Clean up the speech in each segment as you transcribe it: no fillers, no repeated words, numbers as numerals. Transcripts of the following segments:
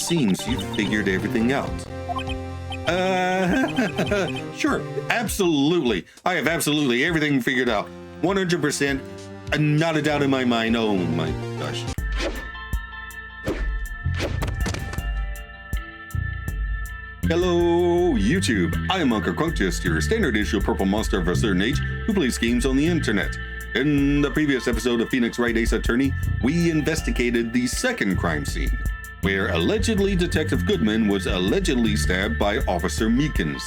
seems you've figured everything out. Sure, absolutely. I have absolutely everything figured out. 100%, not a doubt in my mind. Oh my gosh. Hello, YouTube. I am Unca Crunk, just your standard issue purple monster of a certain age who plays games on the internet. In the previous episode of Phoenix Wright Ace Attorney, we investigated the second crime scene, where allegedly Detective Goodman was allegedly stabbed by Officer Meekins.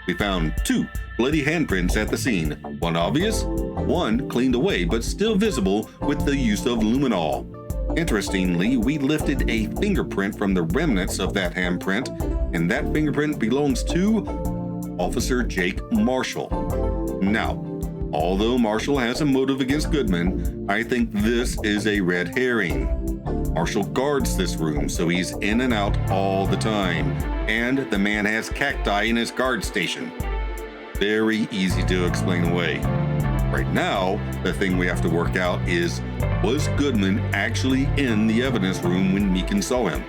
We found 2 bloody handprints at the scene, one obvious, one cleaned away but still visible with the use of luminol. Interestingly, we lifted a fingerprint from the remnants of that handprint, and that fingerprint belongs to Officer Jake Marshall. Now, although Marshall has a motive against Goodman, I think this is a red herring. Marshall guards this room, so he's in and out all the time, and the man has cacti in his guard station. Very easy to explain away. Right now, the thing we have to work out is, was Goodman actually in the evidence room when Meekins saw him?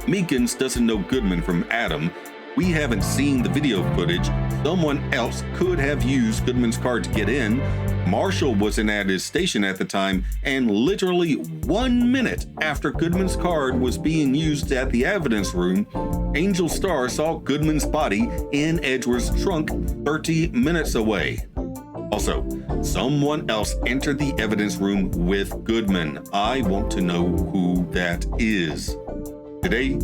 Meekins doesn't know Goodman from Adam. We haven't seen the video footage. Someone else could have used Goodman's card to get in. Marshall wasn't at his station at the time, and literally 1 minute after Goodman's card was being used at the evidence room, Angel Star saw Goodman's body in Edgeworth's trunk 30 minutes away. Also, someone else entered the evidence room with Goodman. I want to know who that is. Today,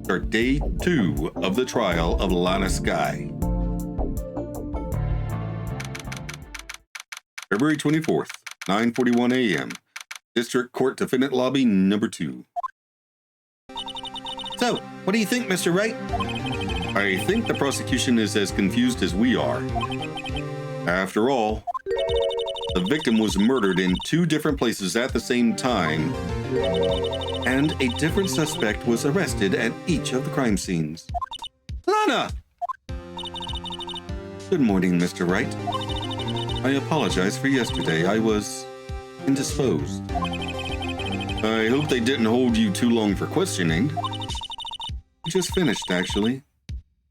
start day 2 of the trial of Lana Skye. February 24th, 9:41 a.m. District Court Defendant Lobby number 2. So, what do you think, Mr. Wright? I think the prosecution is as confused as we are. After all, the victim was murdered in 2 different places at the same time, and a different suspect was arrested at each of the crime scenes. Lana! Good morning, Mr. Wright. I apologize for yesterday. I was indisposed. I hope they didn't hold you too long for questioning. We just finished, actually.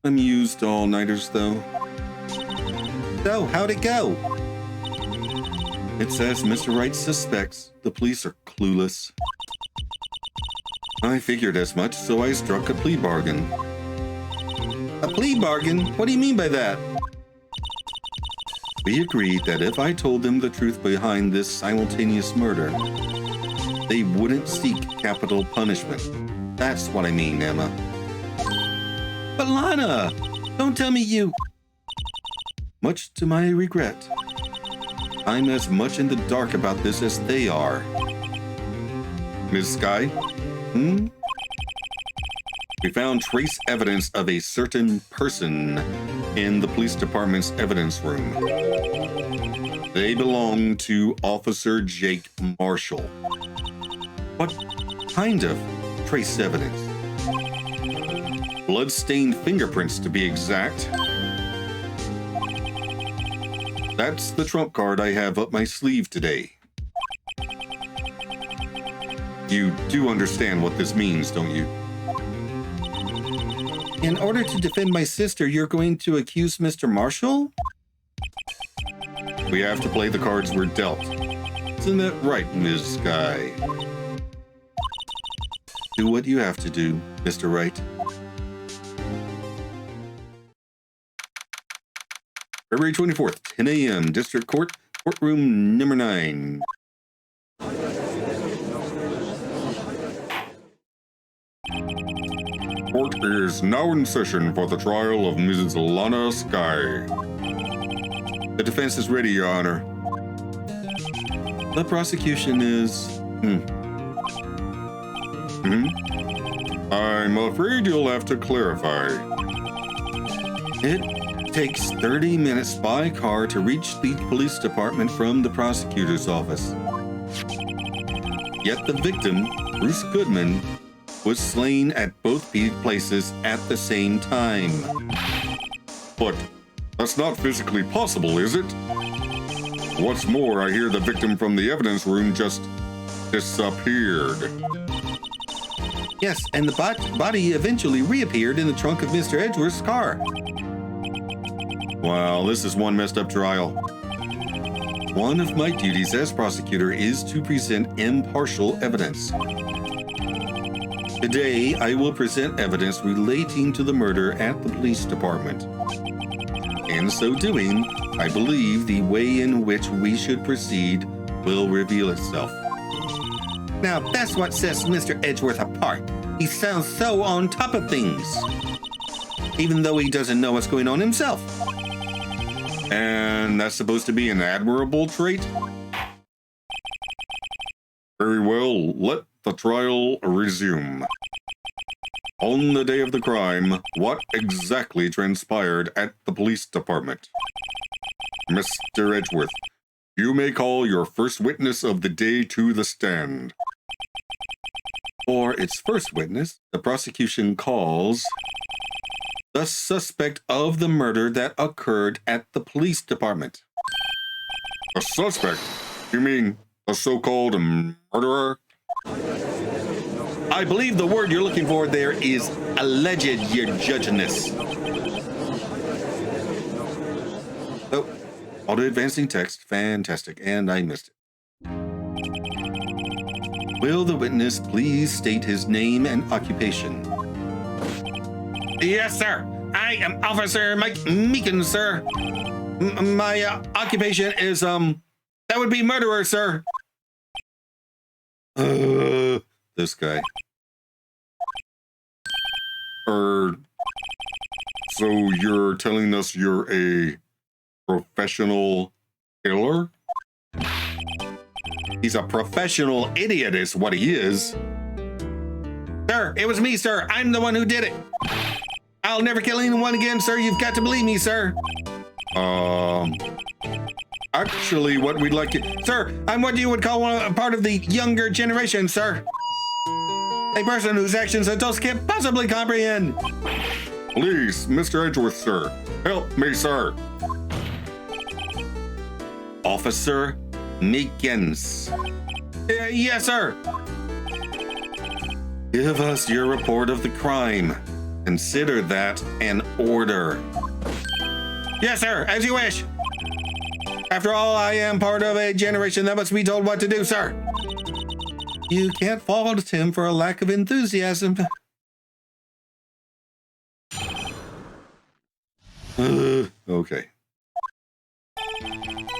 Amused all-nighters, though. So, how'd it go? It's as Mr. Wright suspects. The police are clueless. I figured as much, so I struck a plea bargain. A plea bargain? What do you mean by that? We agreed that if I told them the truth behind this simultaneous murder, they wouldn't seek capital punishment. That's what I mean, Emma. But Lana, don't tell me you... Much to my regret, I'm as much in the dark about this as they are. Ms. Skye? We found trace evidence of a certain person in the police department's evidence room. They belong to Officer Jake Marshall. What kind of trace evidence? Blood-stained fingerprints, to be exact. That's the trump card I have up my sleeve today. You do understand what this means, don't you? In order to defend my sister, you're going to accuse Mr. Marshall? We have to play the cards we're dealt. Isn't that right, Ms. Skye? Do what you have to do, Mr. Wright. February 24th, 10 a.m., District Court, Courtroom number 9. Court is now in session for the trial of Mrs. Lana Skye. The defense is ready, Your Honor. The prosecution is... I'm afraid you'll have to clarify. It takes 30 minutes by car to reach the police department from the prosecutor's office. Yet the victim, Bruce Goodman, was slain at both places at the same time. But that's not physically possible, is it? What's more, I hear the victim from the evidence room just disappeared. Yes, and the body eventually reappeared in the trunk of Mr. Edgeworth's car. Wow, this is one messed up trial. One of my duties as prosecutor is to present impartial evidence. Today, I will present evidence relating to the murder at the police department. In so doing, I believe the way in which we should proceed will reveal itself. Now, that's what sets Mr. Edgeworth apart. He sounds so on top of things, even though he doesn't know what's going on himself. And that's supposed to be an admirable trait? Very well, let the trial resume. On the day of the crime, what exactly transpired at the police department? Mr. Edgeworth, you may call your first witness of the day to the stand. For its first witness, the prosecution calls the suspect of the murder that occurred at the police department. A suspect? You mean a so-called murderer? I believe the word you're looking for there is alleged, your judginess. Oh, auto-advancing text. Fantastic. And I missed it. Will the witness please state his name and occupation? Yes, sir. I am Officer Mike Meekins, sir. My occupation is, that would be murderer, sir. This guy. So you're telling us you're a professional killer? He's a professional idiot is what he is. Sir, it was me, sir. I'm the one who did it. I'll never kill anyone again, sir. You've got to believe me, sir. Actually, what we'd like to... Sir, I'm what you would call a part of the younger generation, sir. A person whose actions adults can't possibly comprehend. Please, Mr. Edgeworth, sir. Help me, sir. Officer Meekins. Yes, sir. Give us your report of the crime. Consider that an order. Yes, sir, as you wish. After all, I am part of a generation that must be told what to do, sir. You can't fault him for a lack of enthusiasm. Okay.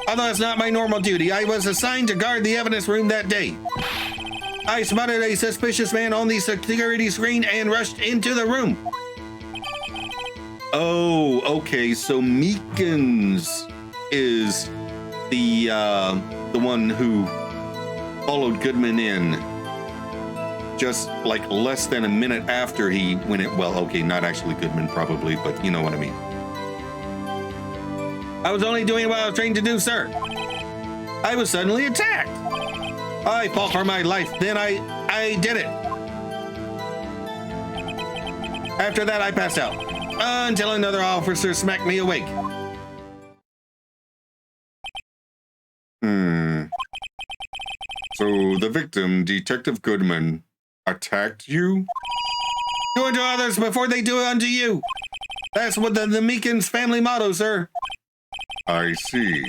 Although it's not my normal duty, I was assigned to guard the evidence room that day. I spotted a suspicious man on the security screen and rushed into the room. Oh, okay, so Meekins is the one who followed Goodman in just like less than a minute after he went it. Well, okay, not actually Goodman probably, but you know what I mean. I was only doing what I was trained to do, sir. I was suddenly attacked. I fought for my life. Then I did it. After that, I passed out until another officer smacked me awake. So the victim, Detective Goodman, attacked you? Do unto others before they do it unto you. That's what the Meekins family motto, sir. I see.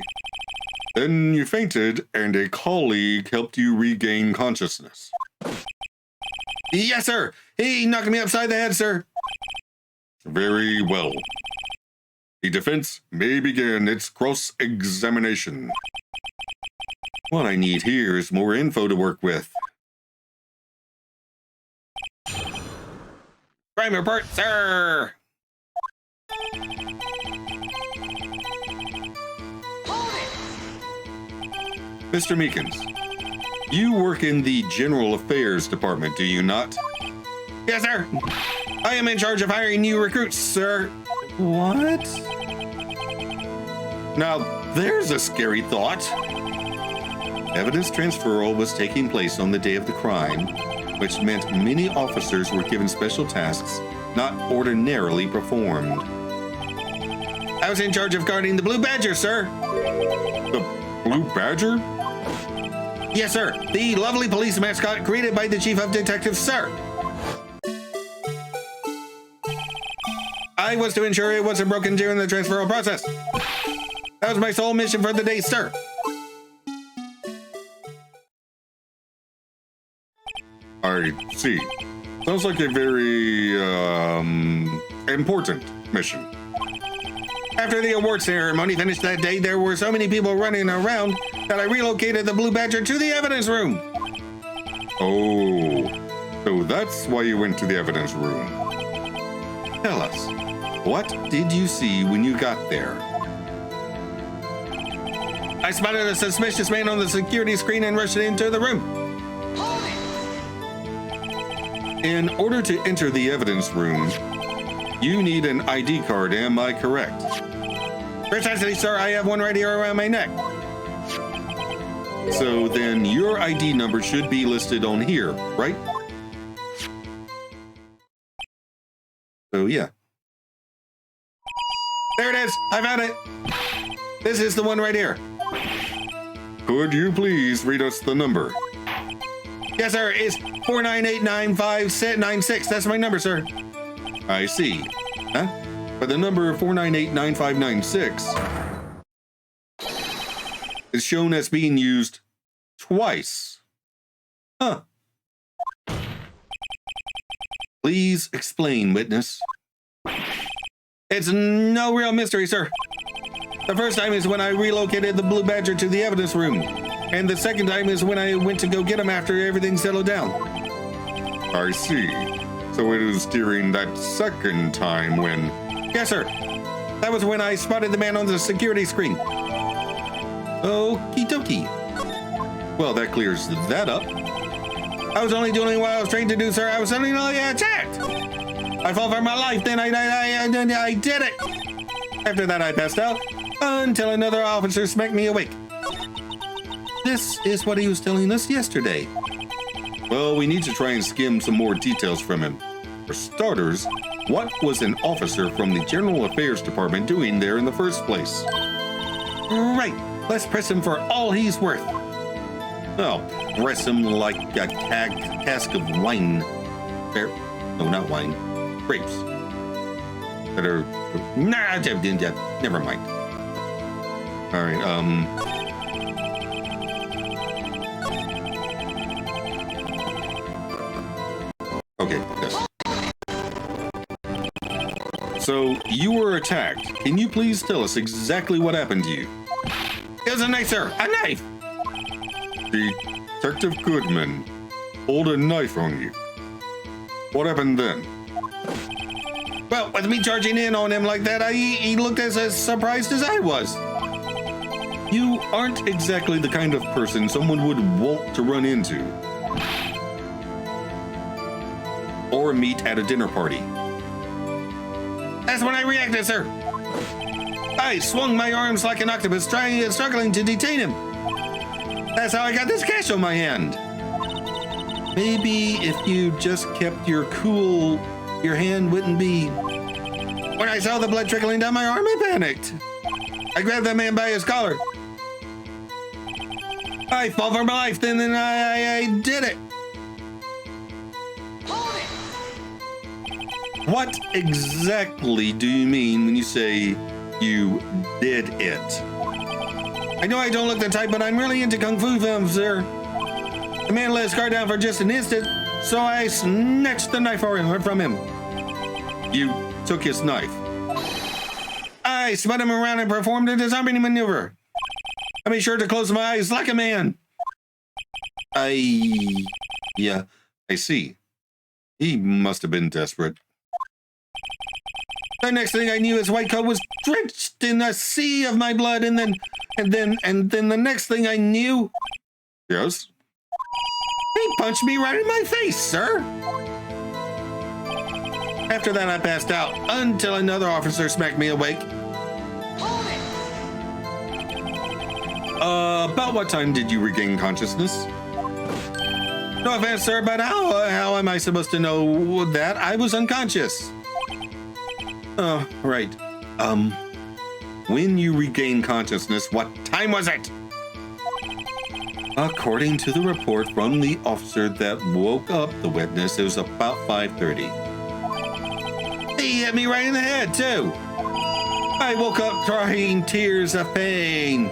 Then you fainted, and a colleague helped you regain consciousness. Yes, sir. He knocked me upside the head, sir. Very well. The defense may begin its cross-examination. What I need here is more info to work with. Crime report, sir. Mr. Meekins, you work in the General Affairs Department, do you not? Yes, sir. I am in charge of hiring new recruits, sir. What? Now, there's a scary thought. Evidence transferal was taking place on the day of the crime, which meant many officers were given special tasks not ordinarily performed. I was in charge of guarding the Blue Badger, sir. The Blue Badger? Yes, sir. The lovely police mascot created by the Chief of Detectives, sir. I was to ensure it wasn't broken during the transferal process. That was my sole mission for the day, sir. I see. Sounds like a very, important mission. After the award ceremony finished that day, there were so many people running around that I relocated the Blue Badger to the evidence room. Oh, so that's why you went to the evidence room. Tell us, what did you see when you got there? I spotted a suspicious man on the security screen and rushed into the room. In order to enter the evidence room, you need an ID card, am I correct? Precisely, sir. I have one right here around my neck. So then your ID number should be listed on here, right? So yeah. There it is. I found it. This is the one right here. Could you please read us the number? Yes, sir. It's 4989596. That's my number, sir. I see. Huh? But the number 4989596 is shown as being used twice. Huh. Please explain, witness. It's no real mystery, sir. The first time is when I relocated the Blue Badger to the evidence room. And the second time is when I went to go get him after everything settled down. I see. So it was during that second time when... Yes, sir. That was when I spotted the man on the security screen. Okie dokie. Well, that clears that up. I was only doing what I was trained to do, sir. I was suddenly attacked. I fought for my life, then I did it. After that, I passed out until another officer smacked me awake. This is what he was telling us yesterday. Well, we need to try and skim some more details from him. For starters, what was an officer from the General Affairs Department doing there in the first place? Right, let's press him for all he's worth. Oh, press him like a cask of wine. No, not wine. Grapes. That are... Nah, never mind. All right, Okay, yes. So, you were attacked. Can you please tell us exactly what happened to you? It was a knife, sir. A knife! Detective Goodman pulled a knife on you. What happened then? Well, with me charging in on him like that, he looked as surprised as I was. You aren't exactly the kind of person someone would want to run into. Or meet at a dinner party. That's when I reacted, sir. I swung my arms like an octopus, struggling to detain him. That's how I got this cash on my hand. Maybe if you just kept your cool, your hand wouldn't be... When I saw the blood trickling down my arm, I panicked. I grabbed that man by his collar. I fought for my life, then I did it. What exactly do you mean when you say you did it? I know I don't look the type, but I'm really into Kung Fu films, sir. The man let his guard down for just an instant, so I snatched the knife from him. You took his knife. I spun him around and performed a disarming maneuver. I made sure to close my eyes like a man. Yeah, I see. He must have been desperate. The next thing I knew, his white coat was drenched in a sea of my blood, and then the next thing I knew... Yes? He punched me right in my face, sir. After that, I passed out until another officer smacked me awake. About what time did you regain consciousness? No offense, sir, but how am I supposed to know that? I was unconscious. Oh, right. When you regained consciousness, what time was it? According to the report from the officer that woke up the witness, it was about 5:30. He hit me right in the head, too. I woke up crying tears of pain.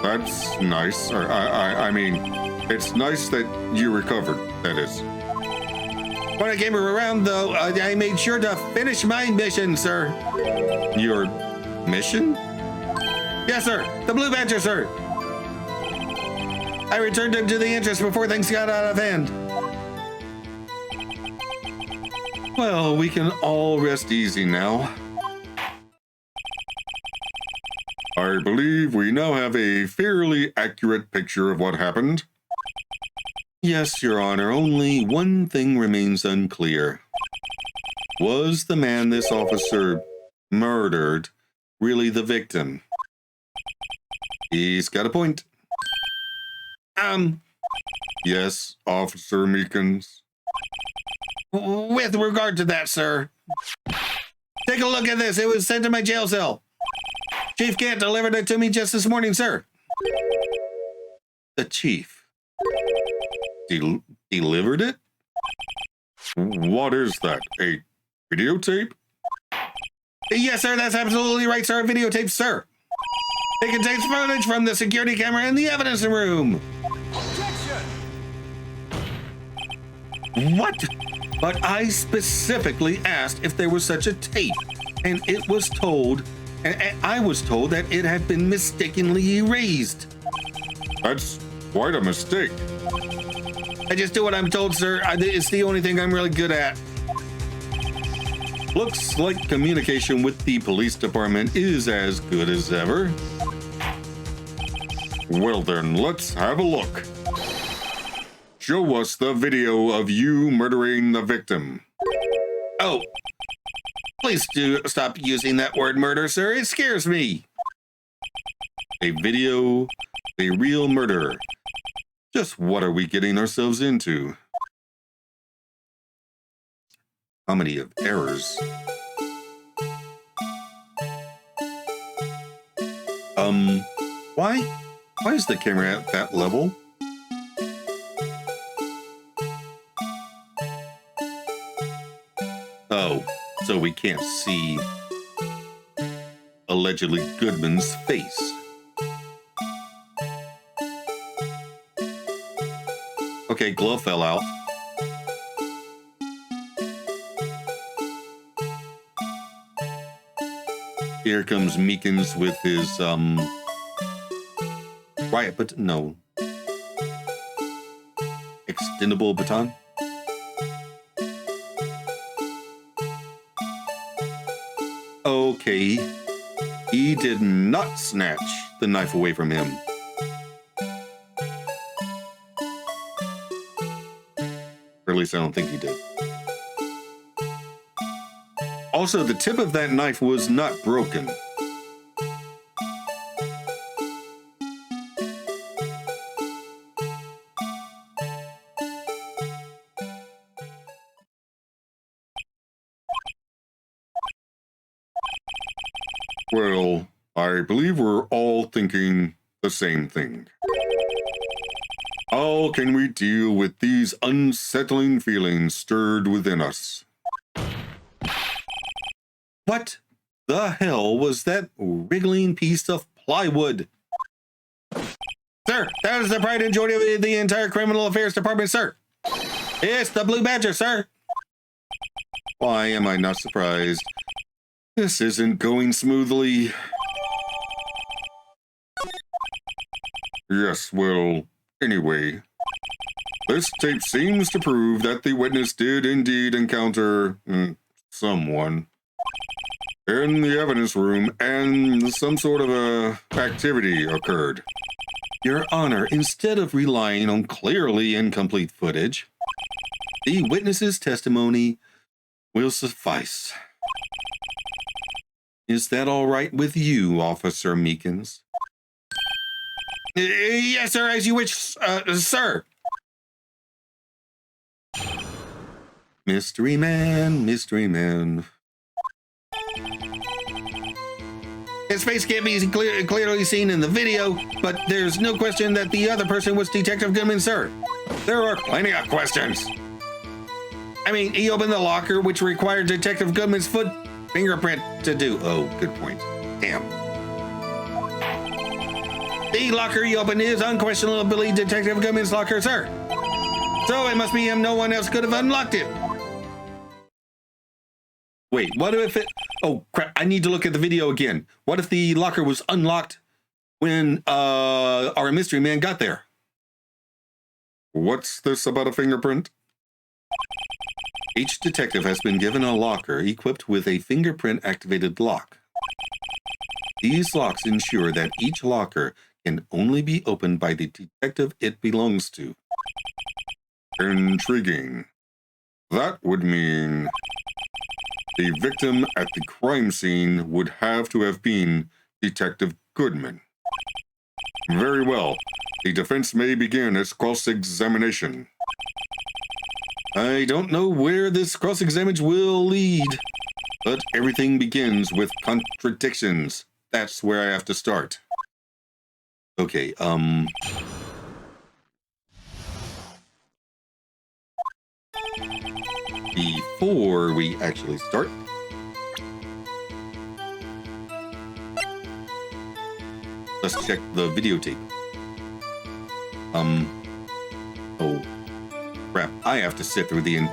That's nice. I mean, it's nice that you recovered, that is. When I came around, though, I made sure to finish my mission, sir. Your mission? Yes, sir. The Blue Badger, sir. I returned him to the entrance before things got out of hand. Well, we can all rest easy now. I believe we now have a fairly accurate picture of what happened. Yes, Your Honor, only one thing remains unclear. Was the man this officer murdered really the victim? He's got a point. Yes, Officer Meekins. With regard to that, sir. Take a look at this. It was sent to my jail cell. Chief Kent delivered it to me just this morning, sir. The chief delivered it? What is that? A videotape? Yes, sir. That's absolutely right, sir. A videotape, sir. It contains footage from the security camera in the evidence room. Objection! What? But I specifically asked if there was such a tape, and it was told, and I was told that it had been mistakenly erased. That's quite a mistake. I just do what I'm told, sir. It's the only thing I'm really good at. Looks like communication with the police department is as good as ever. Well then, let's have a look. Show us the video of you murdering the victim. Oh, please do stop using that word murder, sir. It scares me. A video, a real murder. Just what are we getting ourselves into? How many of errors? Why is the camera at that level? Oh, so we can't see allegedly Goodman's face. Okay, glove fell out. Here comes Meekins with his, riot, but no. Extendable baton? Okay. He did not snatch the knife away from him. Or at least I don't think he did. Also, the tip of that knife was not broken. Well, I believe we're all thinking the same thing. How can we deal with these unsettling feelings stirred within us? What the hell was that wriggling piece of plywood? Sir, that is the pride and joy of the entire criminal affairs department, sir. It's the Blue Badger, sir. Why am I not surprised? This isn't going smoothly. Yes, well, anyway. This tape seems to prove that the witness did indeed encounter someone in the evidence room and some sort of activity occurred. Your Honor, instead of relying on clearly incomplete footage, the witness's testimony will suffice. Is that all right with you, Officer Meekins? Yes, sir, as you wish, sir. Mystery man, mystery man. His face can't be clearly seen in the video, but there's no question that the other person was Detective Goodman, sir. There are plenty of questions. I mean, he opened the locker, which required Detective Goodman's fingerprint to do. Oh, good point. Damn. The locker he opened is unquestionably Detective Goodman's locker, sir. So it must be him. No one else could have unlocked it. Wait, what if it... Oh, crap. I need to look at the video again. What if the locker was unlocked when our mystery man got there? What's this about a fingerprint? Each detective has been given a locker equipped with a fingerprint-activated lock. These locks ensure that each locker can only be opened by the detective it belongs to. Intriguing. That would mean the victim at the crime scene would have to have been Detective Goodman. Very well. The defense may begin its cross-examination. I don't know where this cross-examination will lead, but everything begins with contradictions. That's where I have to start. Okay, before we actually start, let's check the videotape. Oh, crap. I have to sit through the end.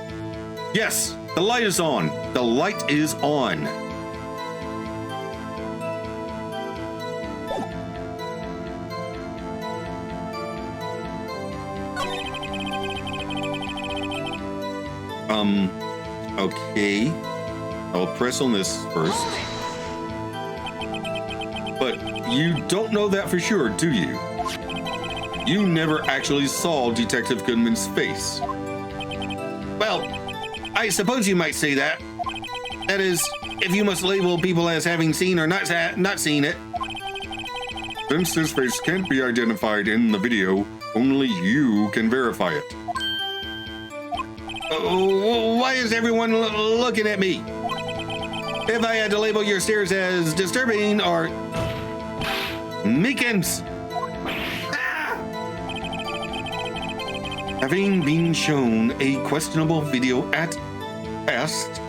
Yes, the light is on. The light is on. Okay. I'll press on this first. But you don't know that for sure, do you? You never actually saw Detective Goodman's face. Well, I suppose you might say that. That is, if you must label people as having seen or not seen it. Since his face can't be identified in the video, only you can verify it. Why is everyone looking at me? If I had to label your stares as disturbing or... Meekins! Having been shown a questionable video at best,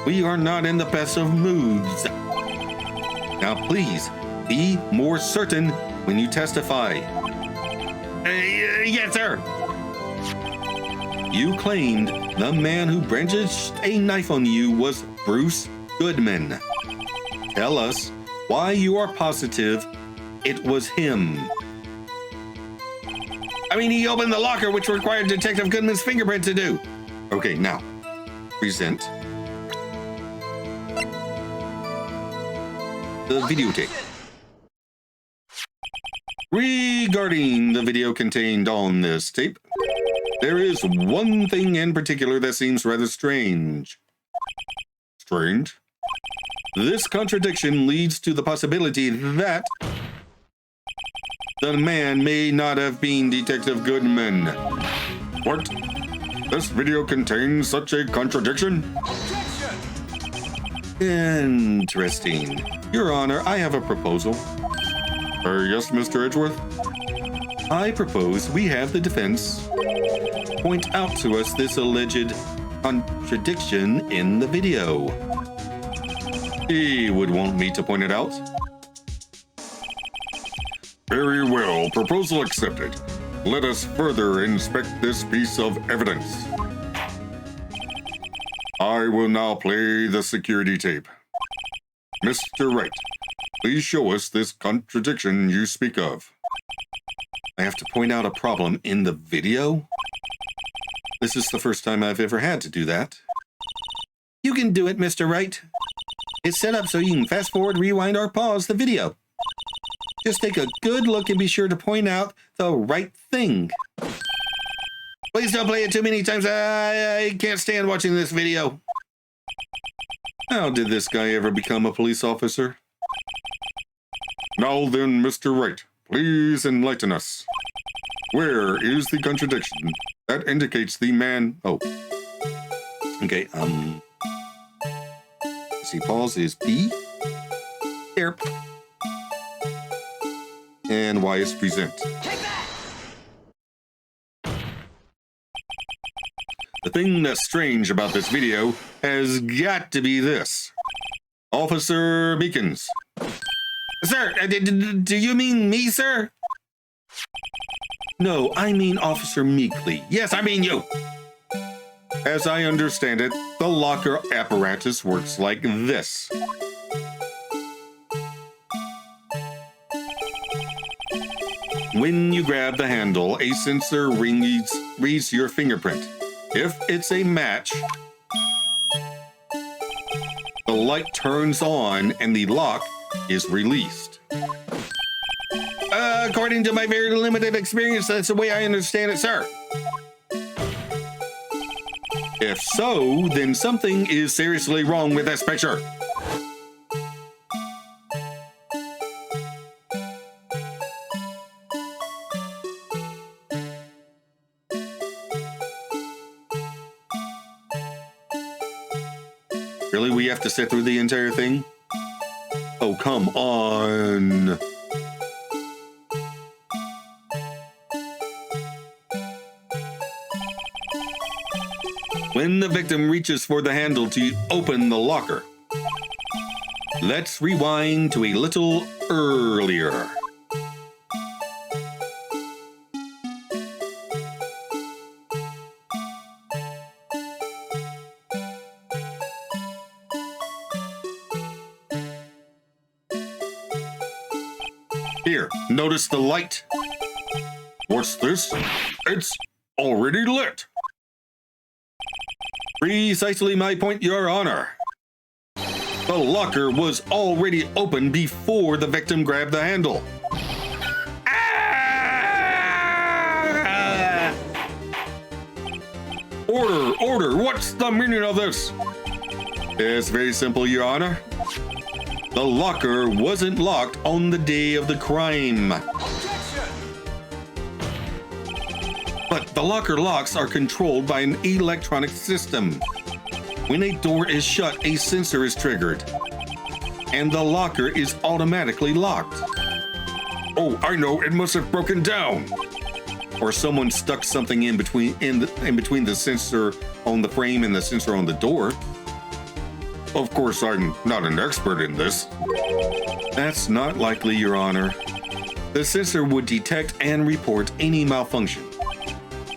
we are not in the best of moods. Now please, be more certain when you testify. Yes, sir. You claimed the man who brandished a knife on you was Bruce Goodman. Tell us why you are positive it was him. I mean, he opened the locker, which required Detective Goodman's fingerprint to do. Okay, now, present the videotape. Regarding the video contained on this tape, there is one thing in particular that seems rather strange. Strange? This contradiction leads to the possibility that the man may not have been Detective Goodman. What? This video contains such a contradiction? Interesting. Your Honor, I have a proposal. Yes, Mr. Edgeworth? I propose we have the defense point out to us this alleged contradiction in the video. He would want me to point it out. Very well, proposal accepted. Let us further inspect this piece of evidence. I will now play the security tape. Mr. Wright, please show us this contradiction you speak of. I have to point out a problem in the video? This is the first time I've ever had to do that. You can do it, Mr. Wright. It's set up so you can fast forward, rewind, or pause the video. Just take a good look and be sure to point out the right thing. Please don't play it too many times. I can't stand watching this video. How did this guy ever become a police officer? Now then, Mr. Wright, please enlighten us. Where is the contradiction that indicates the man... Oh. Okay, see, pause is B. There. And Y is present. The thing that's strange about this video has got to be this. Officer Meekins. Sir, do you mean me, sir? No, I mean Officer Meekly. Yes, I mean you. As I understand it, the locker apparatus works like this. When you grab the handle, a sensor reads your fingerprint. If it's a match, the light turns on and the lock is released. According to my very limited experience, that's the way I understand it, sir. If so, then something is seriously wrong with this picture. Really, we have to sit through the entire thing? Oh, come on. When the victim reaches for the handle to open the locker, let's rewind to a little earlier. Here, notice the light. What's this? It's already lit. Precisely my point, Your Honor. The locker was already open before the victim grabbed the handle. Ah! Order, what's the meaning of this? It's very simple, Your Honor. The locker wasn't locked on the day of the crime. But the locker locks are controlled by an electronic system. When a door is shut, a sensor is triggered, and the locker is automatically locked. Oh, I know, it must have broken down. Or someone stuck something in between the sensor on the frame and the sensor on the door. Of course, I'm not an expert in this. That's not likely, Your Honor. The sensor would detect and report any malfunction.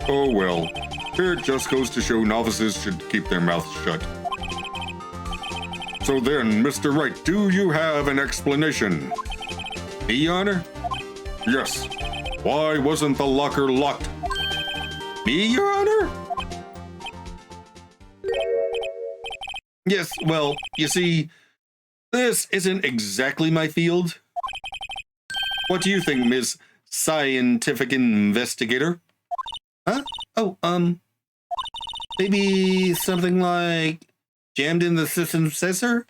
Oh well, it just goes to show novices should keep their mouths shut. So then, Mr. Wright, do you have an explanation? Me, Your Honor? Yes. Why wasn't the locker locked? Me, Your Honor? Yes, well, you see, this isn't exactly my field. What do you think, Ms. Scientific Investigator? Huh? Oh, maybe something like jammed in the system sensor?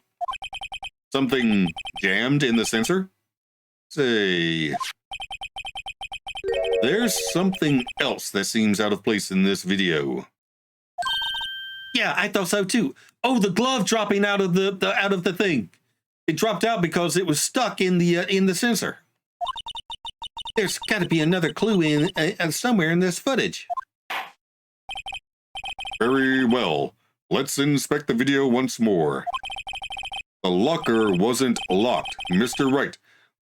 Something jammed in the sensor? Say, there's something else that seems out of place in this video. Yeah, I thought so too. Oh, the glove dropping out of the thing. It dropped out because it was stuck in the sensor. There's got to be another clue in somewhere in this footage. Very well. Let's inspect the video once more. The locker wasn't locked. Mr. Wright,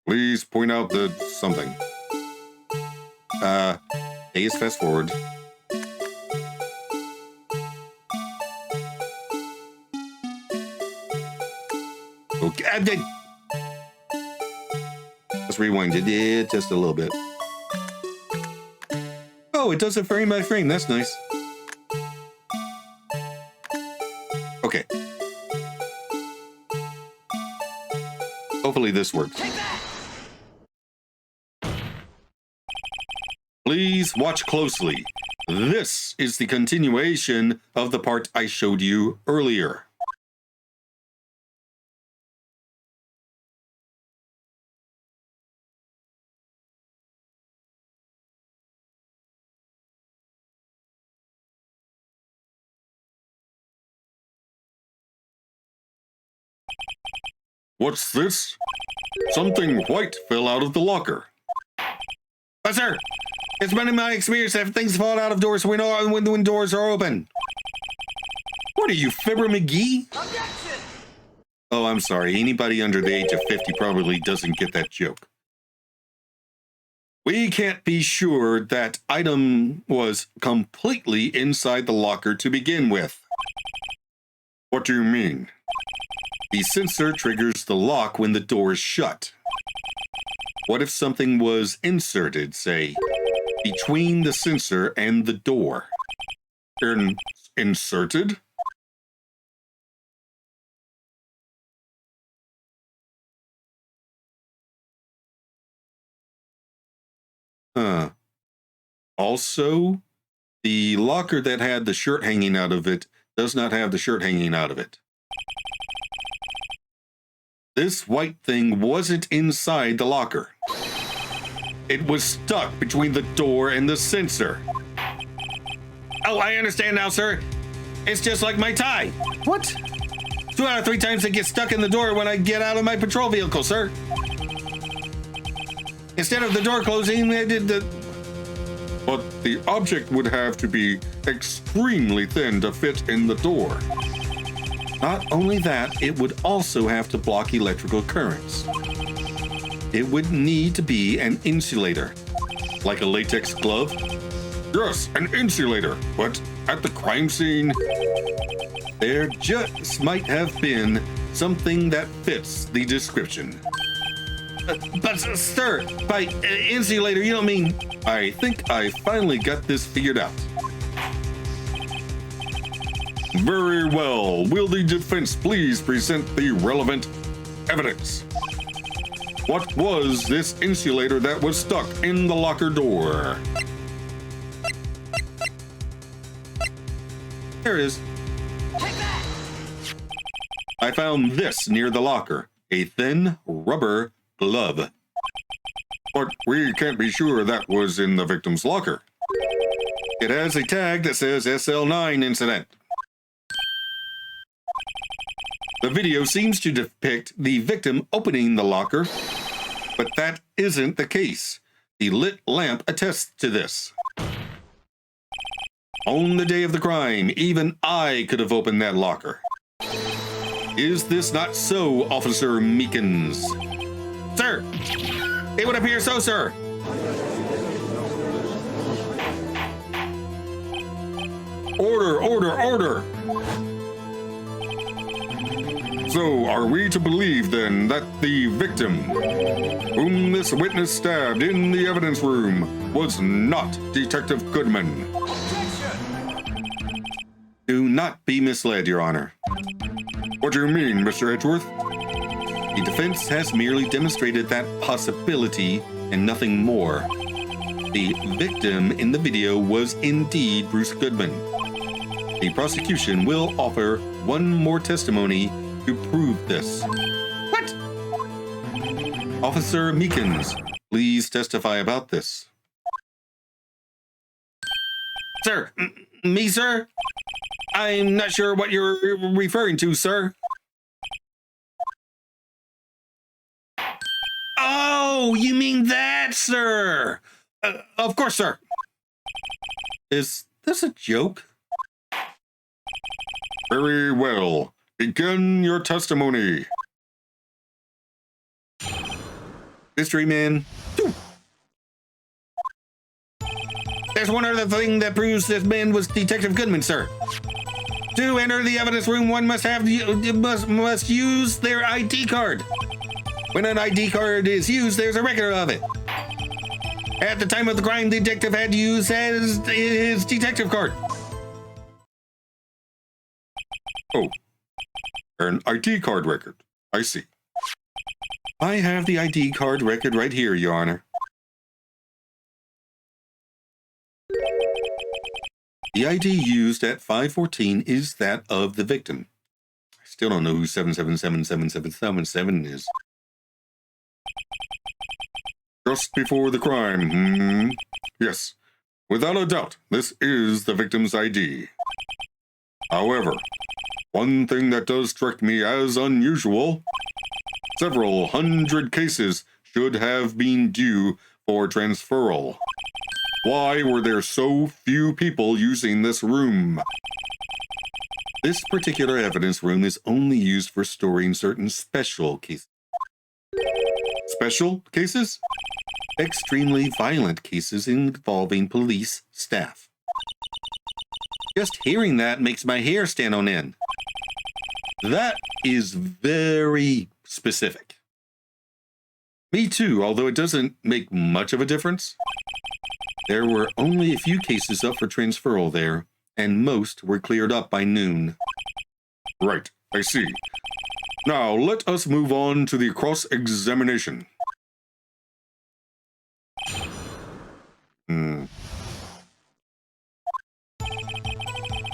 please point out the something. Please fast forward. Okay, let's rewind it just a little bit. Oh, it does it frame by frame. That's nice. Okay. Hopefully this works. Please watch closely. This is the continuation of the part I showed you earlier. What's this? Something white fell out of the locker. But sir, it's been in my experience that things fall out of doors when doors are open. What are you, Fibber McGee? Objection! Oh, I'm sorry. Anybody under the age of 50 probably doesn't get that joke. We can't be sure that item was completely inside the locker to begin with. What do you mean? The sensor triggers the lock when the door is shut. What if something was inserted, say, between the sensor and the door? Inserted? Also, the locker that had the shirt hanging out of it does not have the shirt hanging out of it. This white thing wasn't inside the locker. It was stuck between the door and the sensor. Oh, I understand now, sir. It's just like my tie. What? 2 out of 3 times it gets stuck in the door when I get out of my patrol vehicle, sir. Instead of the door closing, it did the... But the object would have to be extremely thin to fit in the door. Not only that, it would also have to block electrical currents. It would need to be an insulator, like a latex glove. Yes, an insulator, but at the crime scene, there just might have been something that fits the description. But sir, by insulator, you don't mean... I think I finally got this figured out. Very well. Will the defense please present the relevant evidence? What was this insulator that was stuck in the locker door? There it is. Take that! I found this near the locker, a thin rubber glove. But we can't be sure that was in the victim's locker. It has a tag that says SL9 incident. The video seems to depict the victim opening the locker, but that isn't the case. The lit lamp attests to this. On the day of the crime, even I could have opened that locker. Is this not so, Officer Meekins? Sir, it would appear so, sir. Order, order, order. So, are we to believe, then, that the victim, whom this witness stabbed in the evidence room, was not Detective Goodman? Do not be misled, Your Honor. What do you mean, Mr. Edgeworth? The defense has merely demonstrated that possibility and nothing more. The victim in the video was indeed Bruce Goodman. The prosecution will offer one more testimony to prove this. What? Officer Meekins, please testify about this. Sir, me, sir? I'm not sure what you're referring to, sir. Oh, you mean that, sir? Of course, sir. Is this a joke? Very well. Begin your testimony. Mystery Man. There's one other thing that proves this man was Detective Goodman, sir. To enter the evidence room, one must use their ID card. When an ID card is used, there's a record of it. At the time of the crime, the detective had used his detective card. Oh, an ID card record. I see. I have the ID card record right here, Your Honor. The ID used at 514 is that of the victim. I still don't know who 7777777 is. Just before the crime, Yes, without a doubt, this is the victim's ID. However, one thing that does strike me as unusual, several hundred cases should have been due for transferal. Why were there so few people using this room? This particular evidence room is only used for storing certain special cases. Special cases? Extremely violent cases involving police staff. Just hearing that makes my hair stand on end. That is very specific. Me too, although it doesn't make much of a difference. There were only a few cases up for transferal there, and most were cleared up by noon. Right, I see. Now, let us move on to the cross-examination.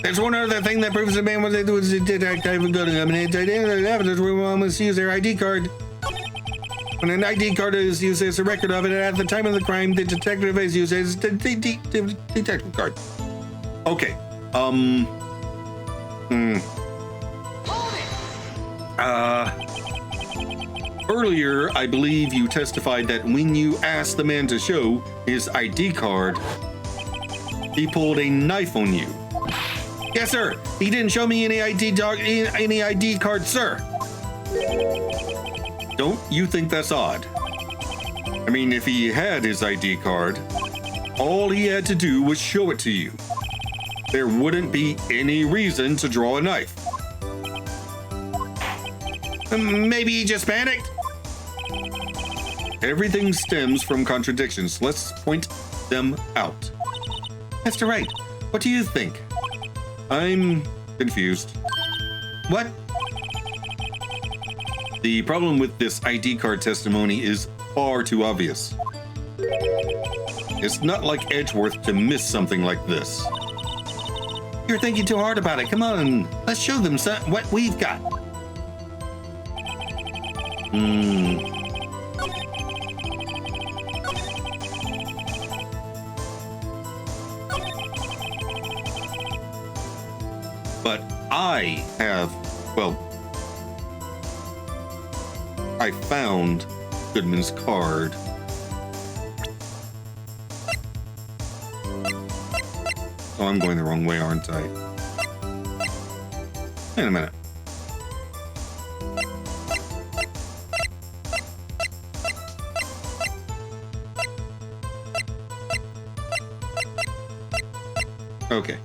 There's one other thing that proves the man what they do is detect even good. I mean, the evidence room must use their ID card. When an ID card is used as a record of it at the time of the crime, the detective is used as the detective card. Okay. Earlier, I believe you testified that when you asked the man to show his ID card, he pulled a knife on you. Yes, sir. He didn't show me any ID card, sir. Don't you think that's odd? I mean, if he had his ID card, all he had to do was show it to you. There wouldn't be any reason to draw a knife. Maybe he just panicked? Everything stems from contradictions. Let's point them out. Mr. Wright, what do you think? I'm confused. What? The problem with this ID card testimony is far too obvious. It's not like Edgeworth to miss something like this. You're thinking too hard about it. Come on, let's show them what we've got. But I have, well, I found Goodman's card. Oh, I'm going the wrong way, aren't I? Wait a minute. Okay.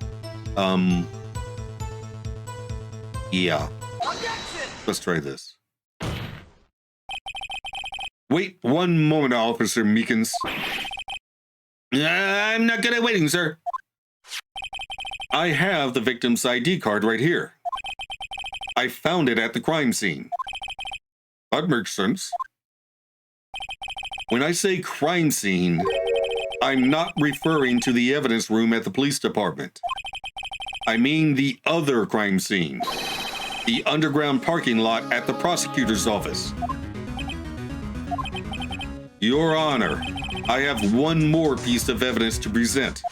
Yeah. Let's try this. Wait one moment, Officer Meekins. I'm not good at waiting, sir. I have the victim's ID card right here. I found it at the crime scene. That makes sense. When I say crime scene, I'm not referring to the evidence room at the police department. I mean the other crime scene. The underground parking lot at the prosecutor's office. Your Honor, I have one more piece of evidence to present.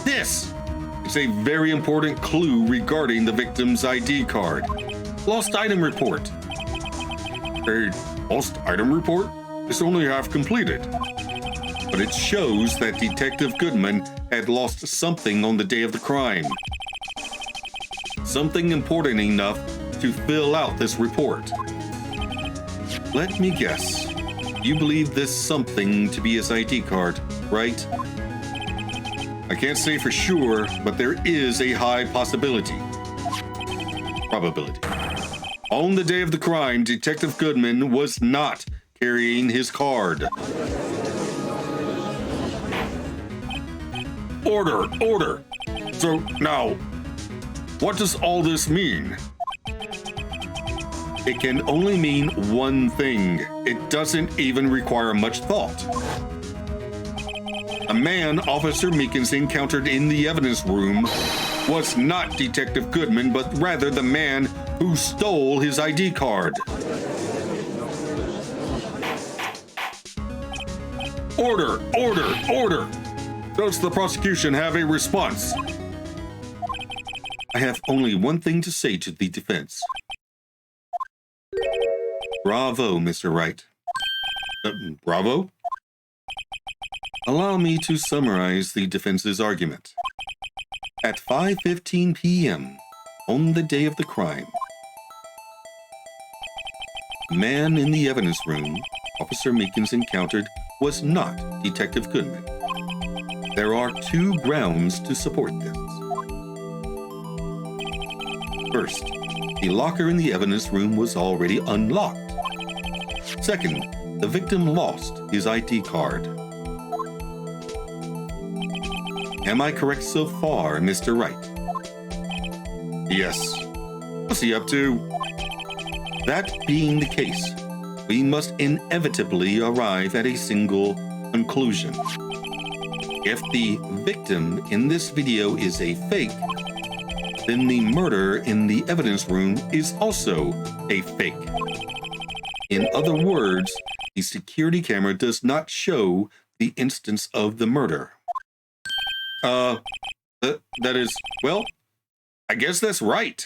This is a very important clue regarding the victim's ID card. Lost item report. A lost item report? It's only half completed. But it shows that Detective Goodman had lost something on the day of the crime. Something important enough to fill out this report. Let me guess. You believe this something to be his ID card, right? I can't say for sure, but there is a high possibility. Probability. On the day of the crime, Detective Goodman was not carrying his card. Order! Order! So, now, what does all this mean? It can only mean one thing. It doesn't even require much thought. The man Officer Meekins encountered in the evidence room was not Detective Goodman, but rather the man who stole his ID card. Order! Order! Order! Does the prosecution have a response? I have only one thing to say to the defense. Bravo, Mr. Wright. Bravo? Allow me to summarize the defense's argument. At 5:15 p.m. on the day of the crime, the man in the evidence room Officer Meekins encountered was not Detective Goodman. There are two grounds to support this. First, the locker in the evidence room was already unlocked. Second, the victim lost his ID card. Am I correct so far, Mr. Wright? Yes. What's he up to? That being the case, we must inevitably arrive at a single conclusion. If the victim in this video is a fake, then the murder in the evidence room is also a fake. In other words, the security camera does not show the instance of the murder. That is, well, I guess that's right.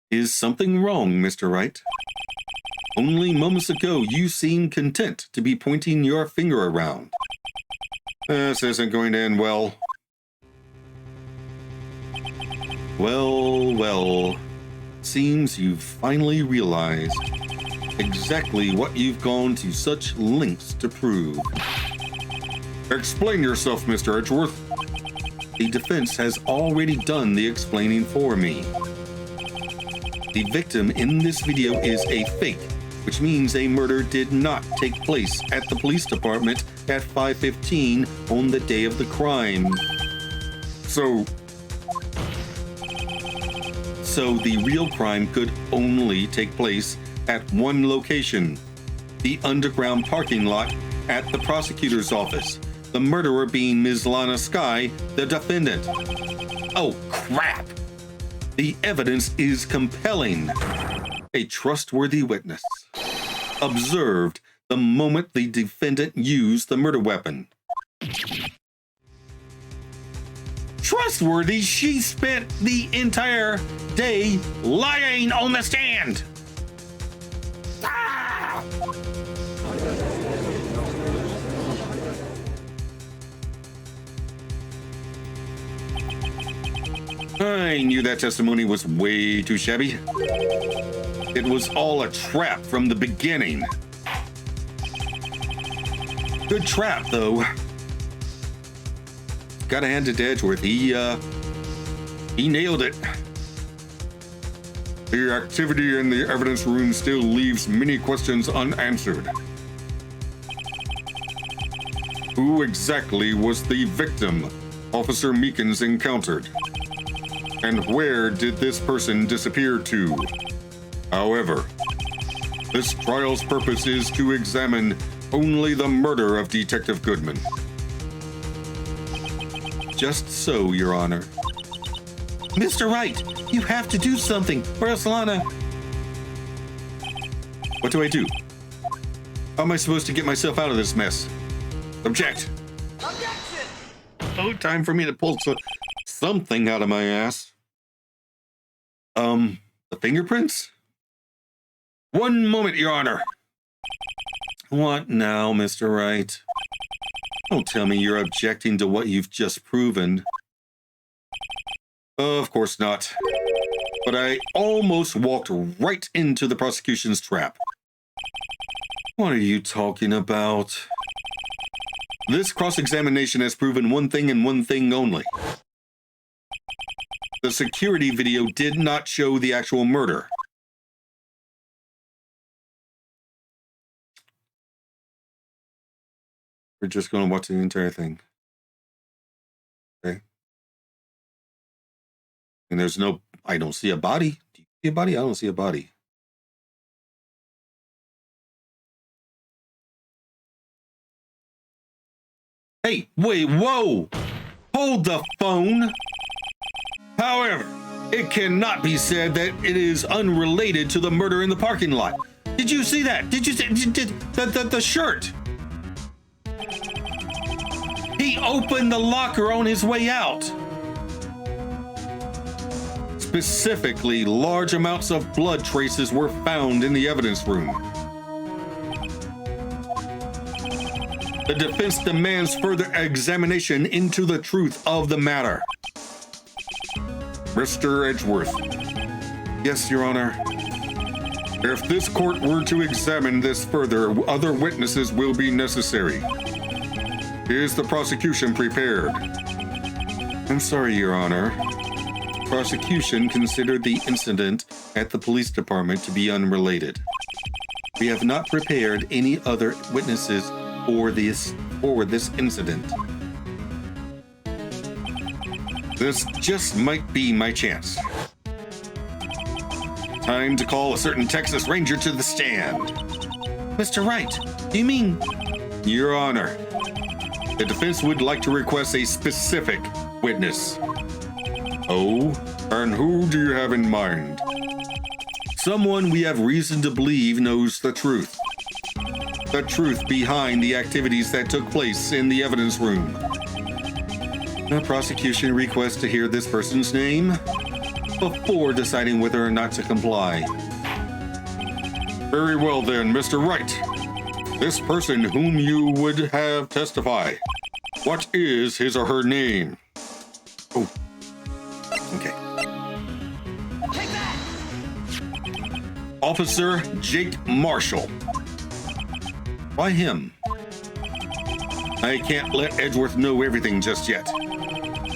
Is something wrong, Mr. Wright? Only moments ago, you seemed content to be pointing your finger around. This isn't going to end well. Well, seems you've finally realized exactly what you've gone to such lengths to prove. Explain yourself, Mr. Edgeworth. The defense has already done the explaining for me. The victim in this video is a fake, which means a murder did not take place at the police department at 5:15 on the day of the crime. So the real crime could only take place at one location, the underground parking lot at the prosecutor's office, the murderer being Ms. Lana Skye, the defendant. Oh, crap! The evidence is compelling. A trustworthy witness observed the moment the defendant used the murder weapon. Trustworthy? She spent the entire day lying on the stand. Ah! I knew that testimony was way too shabby. It was all a trap from the beginning. Good trap, though. Gotta hand it to Edgeworth. He nailed it. The activity in the evidence room still leaves many questions unanswered. Who exactly was the victim Officer Meekins encountered? And where did this person disappear to? However, this trial's purpose is to examine only the murder of Detective Goodman. Just so, Your Honor. Mr. Wright, you have to do something, or else Lana... What do I do? How am I supposed to get myself out of this mess? Object! Objection! Oh, time for me to pull something out of my ass. The fingerprints? One moment, Your Honor. What now, Mr. Wright? Don't tell me you're objecting to what you've just proven. Of course not. But I almost walked right into the prosecution's trap. What are you talking about? This cross-examination has proven one thing and one thing only. The security video did not show the actual murder. We're just going to watch the entire thing. Okay. And there's no, I don't see a body. Do you see a body? I don't see a body. Hey, wait, whoa! Hold the phone! However, it cannot be said that it is unrelated to the murder in the parking lot. Did you see that? Did you see the shirt? He opened the locker on his way out. Specifically, large amounts of blood traces were found in the evidence room. The defense demands further examination into the truth of the matter. Mr. Edgeworth. Yes, Your Honor. If this court were to examine this further, other witnesses will be necessary. Is the prosecution prepared? I'm sorry, Your Honor. Prosecution considered the incident at the police department to be unrelated. We have not prepared any other witnesses for this incident. This just might be my chance. Time to call a certain Texas Ranger to the stand. Mr. Wright, do you mean? Your Honor, the defense would like to request a specific witness. Oh, and who do you have in mind? Someone we have reason to believe knows the truth. The truth behind the activities that took place in the evidence room. The prosecution requests to hear this person's name before deciding whether or not to comply. Very well then, Mr. Wright. This person whom you would have testify. What is his or her name? Oh, okay. Take that! Officer Jake Marshall. Why him? I can't let Edgeworth know everything just yet.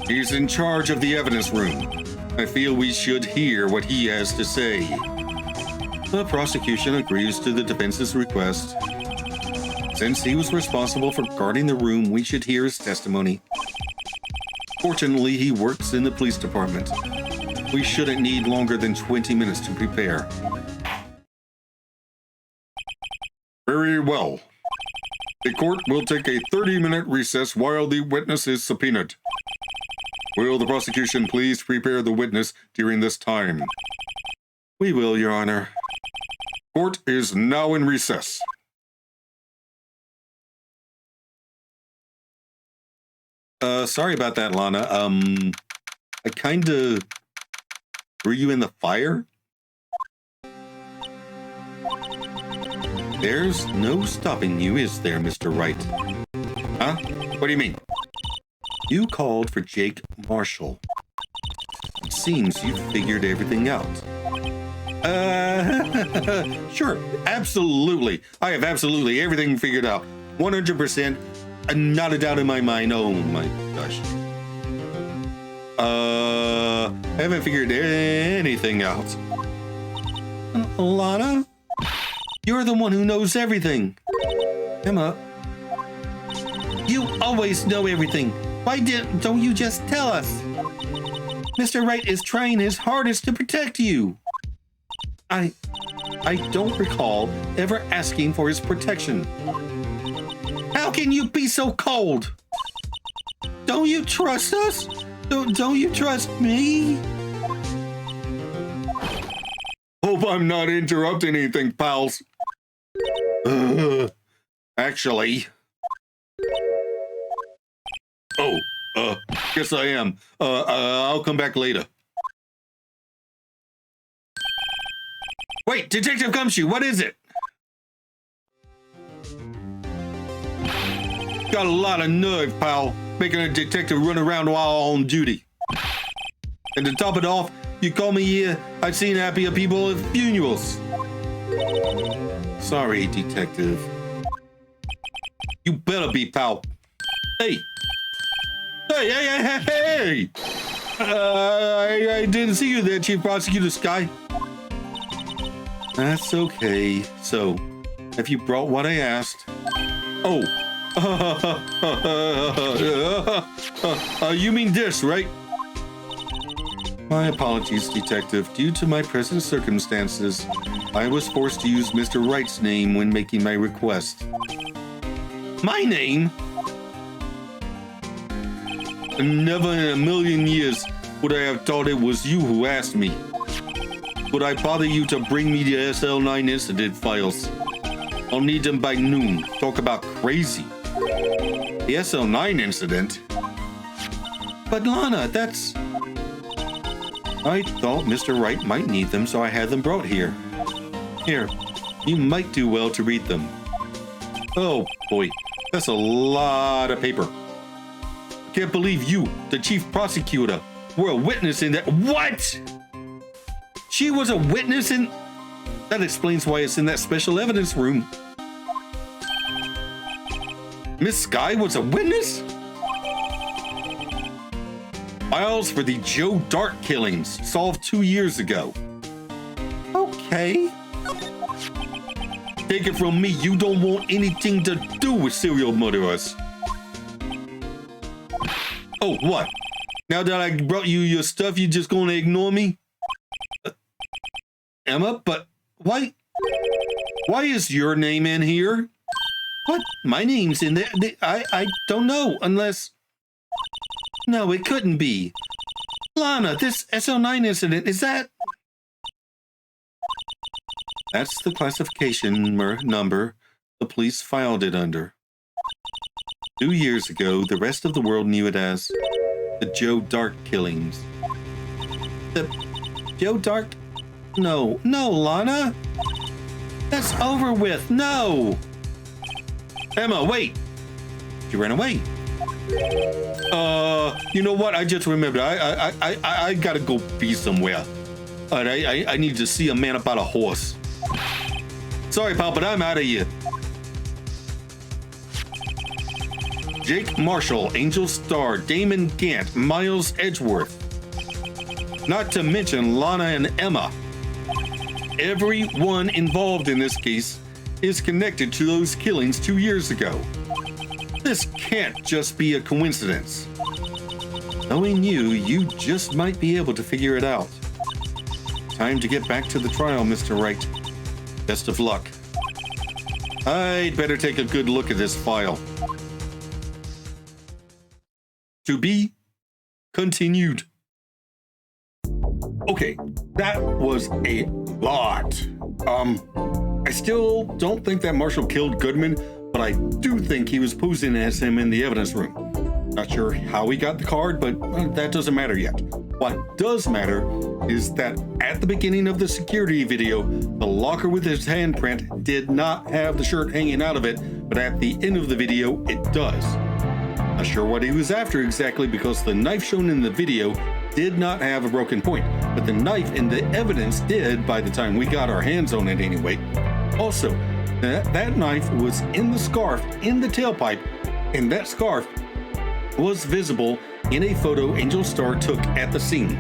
He's in charge of the evidence room. I feel we should hear what he has to say. The prosecution agrees to the defense's request. Since he was responsible for guarding the room, we should hear his testimony. Fortunately, he works in the police department. We shouldn't need longer than 20 minutes to prepare. Very well. The court will take a 30-minute recess while the witness is subpoenaed. Will the prosecution please prepare the witness during this time? We will, Your Honor. Court is now in recess. Sorry about that, Lana. I kinda threw you in the fire? There's no stopping you, is there, Mr. Wright? Huh? What do you mean? You called for Jake Marshall. It seems you figured everything out. Sure, absolutely. I have absolutely everything figured out. 100%, not a doubt in my mind. Oh my gosh. I haven't figured anything out. Lana? You're the one who knows everything. Emma. You always know everything. Why don't you just tell us? Mr. Wright is trying his hardest to protect you. I don't recall ever asking for his protection. How can you be so cold? Don't you trust us? Don't you trust me? Hope I'm not interrupting anything, pals. Actually. Oh, guess I am. I'll come back later. Wait, Detective Gumshoe, what is it? Got a lot of nerve, pal, making a detective run around while on duty. And to top it off, you call me here, I've seen happier people at funerals. Sorry, Detective. You better be, pal. Hey! Hey! I didn't see you there, Chief Prosecutor Sky. That's okay. So, have you brought what I asked? Oh. You mean this, right? My apologies, Detective. Due to my present circumstances, I was forced to use Mr. Wright's name when making my request. My name? Never in a million years would I have thought it was you who asked me. Would I bother you to bring me the SL9 incident files? I'll need them by noon. Talk about crazy. The SL9 incident? But Lana, that's... I thought Mr. Wright might need them, so I had them brought here. Here, you might do well to read them. Oh boy, that's a lot of paper. Can't believe you, the chief prosecutor, were a witness in that. What? She was a witness in... That explains why it's in that special evidence room. Miss Sky was a witness? Files for the Joe Dark killings, solved 2 years ago. Okay. Take it from me, you don't want anything to do with serial murderers. Oh, what? Now that I brought you your stuff, you just gonna ignore me? Emma, but why is your name in here? What? My name's in there? I don't know, unless... No, it couldn't be. Lana, this SL9 incident, is that... That's the classification number the police filed it under. 2 years ago, the rest of the world knew it as the Joe Dark killings. The Joe Dark? No, Lana. That's over with. No. Emma, wait. She ran away. You know what? I just remembered. I gotta go be somewhere. I need to see a man about a horse. Sorry, pal, but I'm out of here. Jake Marshall, Angel Starr, Damon Gant, Miles Edgeworth. Not to mention Lana and Emma. Everyone involved in this case is connected to those killings 2 years ago. This can't just be a coincidence. Knowing you, you just might be able to figure it out. Time to get back to the trial, Mr. Wright. Best of luck. I'd better take a good look at this file. To be continued. Okay, that was a lot. I still don't think that Marshall killed Goodman, but I do think he was posing as him in the evidence room. Not sure how he got the card, but that doesn't matter yet. What does matter is that at the beginning of the security video, the locker with his handprint did not have the shirt hanging out of it, but at the end of the video, it does. Not sure what he was after exactly because the knife shown in the video did not have a broken point, but the knife in the evidence did by the time we got our hands on it anyway. Also, that knife was in the scarf in the tailpipe, and that scarf was visible in a photo Angel Starr took at the scene.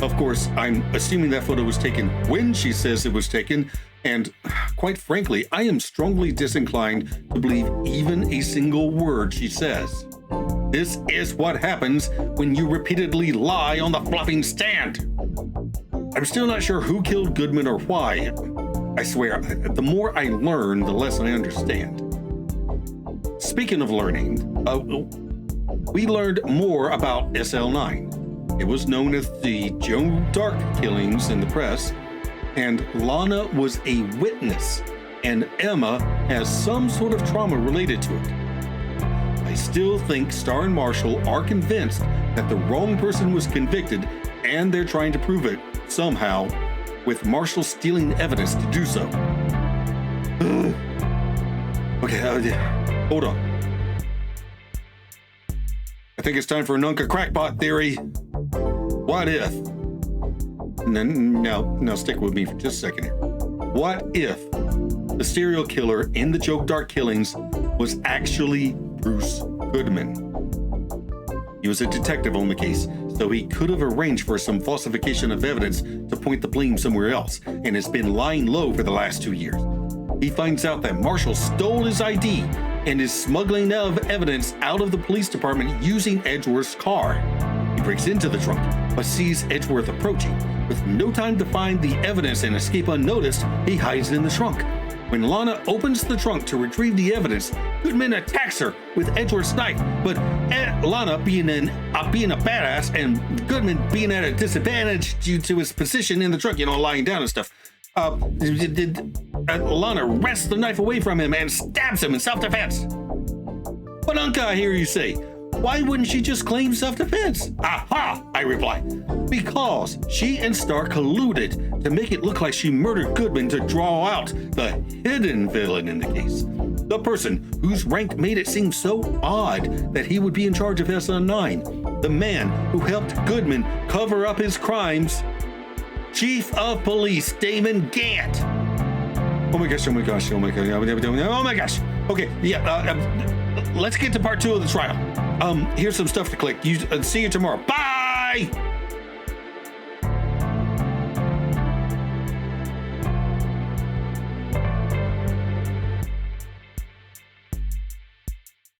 Of course, I'm assuming that photo was taken when she says it was taken, and quite frankly, I am strongly disinclined to believe even a single word she says. This is what happens when you repeatedly lie on the fluffing stand. I'm still not sure who killed Goodman or why. I swear, the more I learn, the less I understand. Speaking of learning, we learned more about SL9. It was known as the Joe Dark killings in the press, and Lana was a witness, and Emma has some sort of trauma related to it. I still think Starr and Marshall are convinced that the wrong person was convicted, and they're trying to prove it somehow, with Marshall stealing evidence to do so. Okay, hold on. I think it's time for an Unca Crackpot theory. What if? Now stick with me for just a second here. What if the serial killer in the Joe Dark killings was actually Bruce Goodman? He was a detective on the case, so he could have arranged for some falsification of evidence to point the blame somewhere else, and has been lying low for the last 2 years. He finds out that Marshall stole his ID and is smuggling evidence out of the police department using Edgeworth's car. He breaks into the trunk, but sees Edgeworth approaching. With no time to find the evidence and escape unnoticed, he hides in the trunk. When Lana opens the trunk to retrieve the evidence, Goodman attacks her with Edgeworth's knife, but Lana being a badass and Goodman being at a disadvantage due to his position in the trunk, lying down and stuff, Lana wrests the knife away from him and stabs him in self-defense. But Unca, I hear you say, why wouldn't she just claim self-defense? Aha, I reply. Because she and Starr colluded to make it look like she murdered Goodman to draw out the hidden villain in the case. The person whose rank made it seem so odd that he would be in charge of SL9. the man who helped Goodman cover up his crimes, Chief of Police Damon Gant. Oh my gosh, oh my gosh, oh my gosh, oh my gosh. Okay, yeah, let's get to part 2 of the trial. Here's some stuff to click. See you tomorrow. Bye!